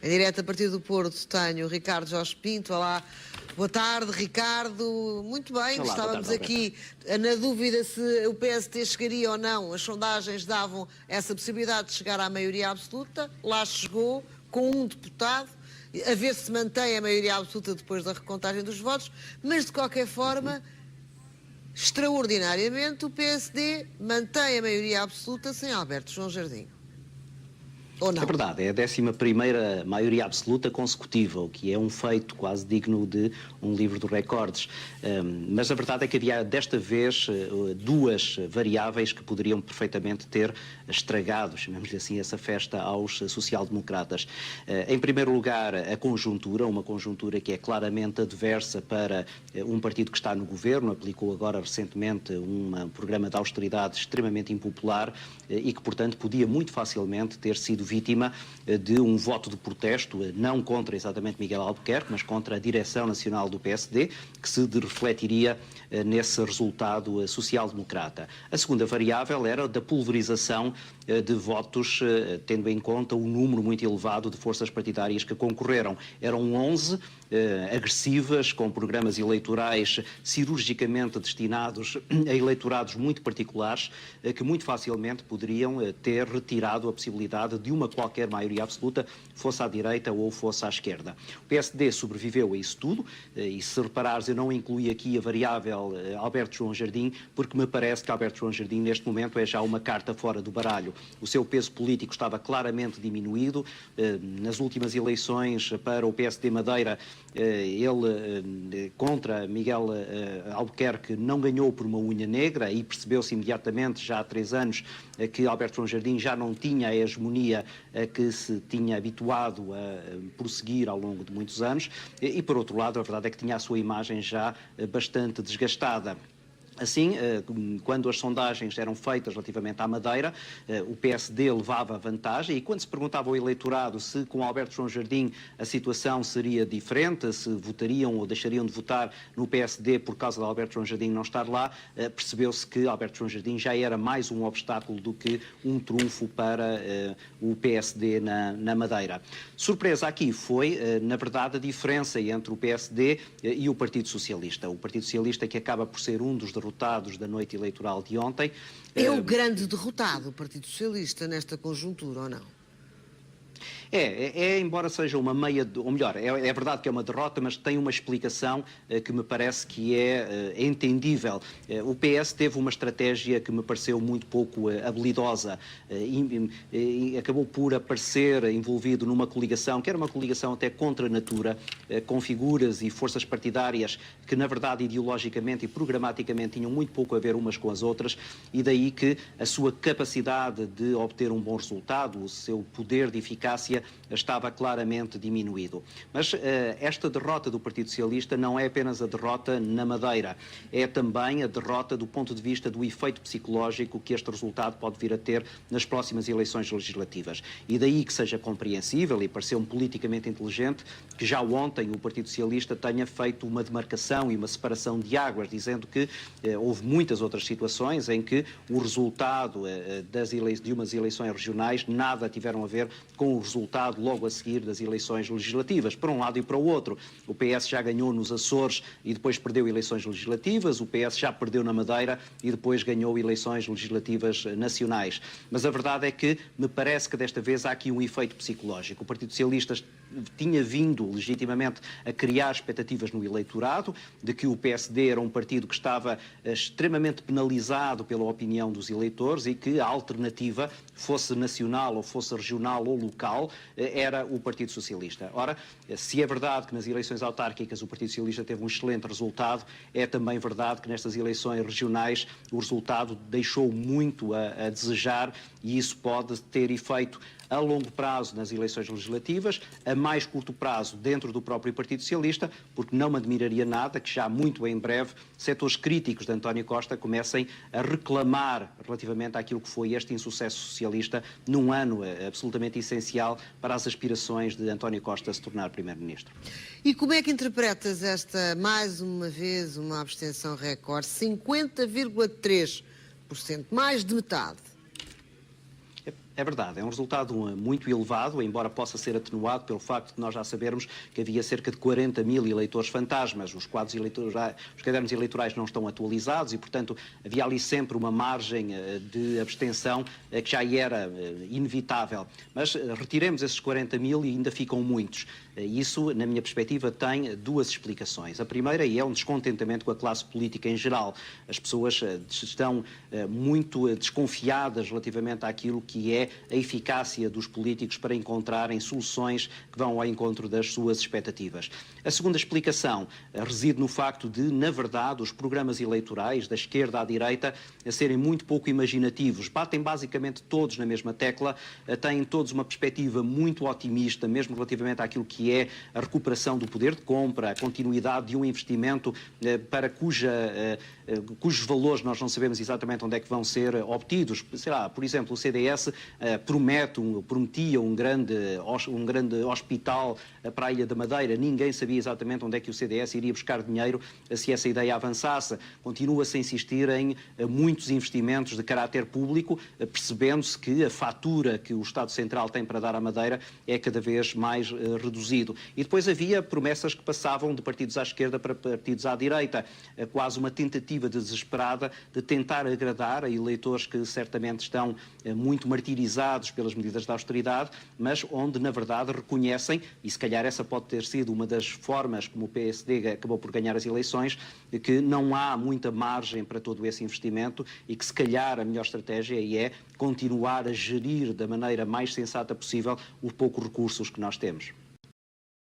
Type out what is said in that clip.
Em direto a partir do Porto tenho o Ricardo Jorge Pinto. Olá, boa tarde, Ricardo. Muito bem, Olá, estávamos boa tarde, aqui na dúvida se o PSD chegaria ou não. As sondagens davam essa possibilidade de chegar à maioria absoluta. Lá chegou, com um deputado, a ver se mantém a maioria absoluta depois da recontagem dos votos, mas de qualquer forma, extraordinariamente, o PSD mantém a maioria absoluta sem Alberto João Jardim. Ou não? É verdade, é a 11ª maioria absoluta consecutiva, o que é um feito quase digno de um livro de recordes. Mas a verdade é que havia desta vez duas variáveis que poderiam perfeitamente ter estragado, chamemos-lhe assim, essa festa aos social-democratas. Em primeiro lugar, a conjuntura, uma conjuntura que é claramente adversa para um partido que está no governo, aplicou agora recentemente um programa de austeridade extremamente impopular e que, portanto, podia muito facilmente ter sido vítima de um voto de protesto, não contra exatamente Miguel Albuquerque, mas contra a direção nacional do PSD, que se refletiria nesse resultado social-democrata. A segunda variável era da pulverização de votos, tendo em conta o número muito elevado de forças partidárias que concorreram. Eram 11 agressivas, com programas eleitorais cirurgicamente destinados a eleitorados muito particulares, que muito facilmente poderiam ter retirado a possibilidade de uma qualquer maioria absoluta, fosse à direita ou fosse à esquerda. O PSD sobreviveu a isso tudo, e se reparares, eu não incluí aqui a variável Alberto João Jardim, porque me parece que Alberto João Jardim, neste momento, é já uma carta fora do baralho. O seu peso político estava claramente diminuído. Nas últimas eleições para o PSD Madeira, ele, contra Miguel Albuquerque, não ganhou por uma unha negra e percebeu-se imediatamente, já há 3 anos, que Alberto João Jardim já não tinha a hegemonia a que se tinha habituado a prosseguir ao longo de muitos anos e, por outro lado, a verdade é que tinha a sua imagem já bastante desgastada. Assim, quando as sondagens eram feitas relativamente à Madeira, o PSD levava vantagem e quando se perguntava ao eleitorado se com Alberto João Jardim a situação seria diferente, se votariam ou deixariam de votar no PSD por causa de Alberto João Jardim não estar lá, percebeu-se que Alberto João Jardim já era mais um obstáculo do que um trunfo para o PSD na Madeira. Surpresa aqui foi, na verdade, a diferença entre o PSD e o Partido Socialista. O Partido Socialista, que acaba por ser um dos derrotados da noite eleitoral de ontem. É o grande derrotado, o Partido Socialista, nesta conjuntura, ou não? Embora seja uma meia, ou melhor, é verdade que é uma derrota, mas tem uma explicação que me parece que é entendível. O PS teve uma estratégia que me pareceu muito pouco habilidosa e acabou por aparecer envolvido numa coligação, que era uma coligação até contra a natura, com figuras e forças partidárias que, na verdade, ideologicamente e programaticamente tinham muito pouco a ver umas com as outras, e daí que a sua capacidade de obter um bom resultado, o seu poder de eficácia estava claramente diminuído. Mas esta derrota do Partido Socialista não é apenas a derrota na Madeira, é também a derrota do ponto de vista do efeito psicológico que este resultado pode vir a ter nas próximas eleições legislativas. E daí que seja compreensível, e pareceu-me politicamente inteligente, que já ontem o Partido Socialista tenha feito uma demarcação e uma separação de águas, dizendo que houve muitas outras situações em que o resultado de umas eleições regionais nada tiveram a ver com o resultado logo a seguir das eleições legislativas, para um lado e para o outro. O PS já ganhou nos Açores e depois perdeu eleições legislativas, o PS já perdeu na Madeira e depois ganhou eleições legislativas nacionais. Mas a verdade é que me parece que desta vez há aqui um efeito psicológico. O Partido Socialista tinha vindo legitimamente a criar expectativas no eleitorado de que o PSD era um partido que estava extremamente penalizado pela opinião dos eleitores e que a alternativa, fosse nacional ou fosse regional ou local, era o Partido Socialista. Ora, se é verdade que nas eleições autárquicas o Partido Socialista teve um excelente resultado, é também verdade que nestas eleições regionais o resultado deixou muito a desejar e isso pode ter efeito a longo prazo nas eleições legislativas, a mais curto prazo dentro do próprio Partido Socialista, porque não me admiraria nada que já muito em breve setores críticos de António Costa comecem a reclamar relativamente àquilo que foi este insucesso socialista num ano absolutamente essencial para as aspirações de António Costa se tornar Primeiro-Ministro. E como é que interpretas esta, mais uma vez, uma abstenção recorde, 50,3%, mais de metade? É verdade, é um resultado muito elevado, embora possa ser atenuado pelo facto de nós já sabermos que havia cerca de 40 mil eleitores fantasmas. Os cadernos eleitorais não estão atualizados e, portanto, havia ali sempre uma margem de abstenção que já era inevitável. Mas retiremos esses 40 mil e ainda ficam muitos. Isso, na minha perspectiva, tem duas explicações. A primeira é um descontentamento com a classe política em geral. As pessoas estão muito desconfiadas relativamente àquilo que é a eficácia dos políticos para encontrarem soluções que vão ao encontro das suas expectativas. A segunda explicação reside no facto de, na verdade, os programas eleitorais da esquerda à direita serem muito pouco imaginativos. Batem basicamente todos na mesma tecla, têm todos uma perspectiva muito otimista, mesmo relativamente àquilo que é a recuperação do poder de compra, a continuidade de um investimento para cujos valores nós não sabemos exatamente onde é que vão ser obtidos. Sei lá, por exemplo, o CDS prometia um grande hospital para a Ilha da Madeira. Ninguém sabia exatamente onde é que o CDS iria buscar dinheiro se essa ideia avançasse. Continua-se a insistir em muitos investimentos de caráter público, percebendo-se que a fatura que o Estado Central tem para dar à Madeira é cada vez mais reduzido. E depois havia promessas que passavam de partidos à esquerda para partidos à direita, quase uma tentativa desesperada de tentar agradar a eleitores que certamente estão muito martirizados pelas medidas de austeridade, mas onde, na verdade, reconhecem, e se calhar essa pode ter sido uma das formas como o PSD acabou por ganhar as eleições, de que não há muita margem para todo esse investimento e que, se calhar, a melhor estratégia é continuar a gerir da maneira mais sensata possível os poucos recursos que nós temos.